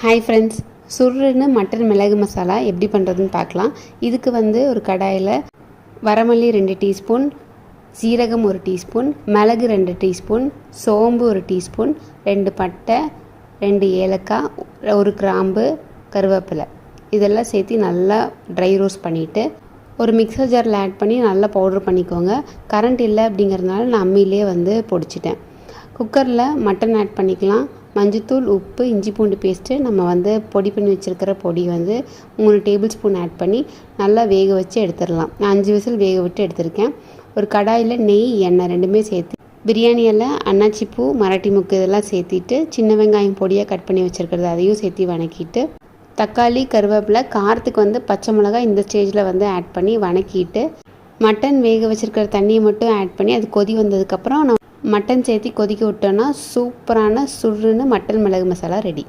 Hi friends, சுருன்னு mutton மிளகு மசாலா எப்படி பண்ணுறதுன்னு பார்க்கலாம். இதுக்கு ஒரு கடாயில் வரமல்லி 2 டீஸ்பூன், சீரகம் 1 டீஸ்பூன், மிளகு 2 டீஸ்பூன், சோம்பு 1 டீஸ்பூன், 2 பட்டை, 2 ஏலக்காய், 1 கிராம்பு, கருவேப்பிலை இதெல்லாம் சேர்த்து நல்லா ட்ரை ரோஸ்ட் பண்ணிவிட்டு ஒரு மிக்சர் ஜாரில் ஆட் பண்ணி நல்லா பவுடர் பண்ணிக்கோங்க. கரண்ட் இல்லை அப்படிங்கிறதுனால நான் அம்மியிலே பொடிச்சிட்டேன். குக்கரில் மட்டன் ஆட் பண்ணிக்கலாம். மஞ்சத்தூள், உப்பு, இஞ்சி பூண்டு பேஸ்ட்டு, நம்ம பொடி பண்ணி வச்சுருக்கிற பொடி 3 டேபிள் ஸ்பூன் ஆட் பண்ணி நல்லா வேக வச்சு எடுத்துடலாம். நான் 5 விசில் வேக விட்டு எடுத்திருக்கேன். ஒரு கடாயில் நெய், எண்ணெய் ரெண்டுமே சேர்த்து பிரியாணி இலை, அன்னாச்சி பூ, மராட்டி முக்கு இதெல்லாம் சேர்த்திட்டு சின்ன வெங்காயம் பொடியாக கட் பண்ணி வச்சுருக்கிறது அதையும் சேர்த்து வணக்கிட்டு தக்காளி, கருவேப்பிலை, காரத்துக்கு பச்சை மிளகாய் இந்த ஸ்டேஜில் ஆட் பண்ணி வணக்கிட்டு மட்டன் வேக வச்சுருக்கிற தண்ணியை மட்டும் ஆட் பண்ணி அது கொதி வந்ததுக்கப்புறம் மட்டன் சேர்த்து கொதிக்க விட்டோன்னா சூப்பரான சுருன்னு மட்டன் மிளகு மசாலா ரெடி.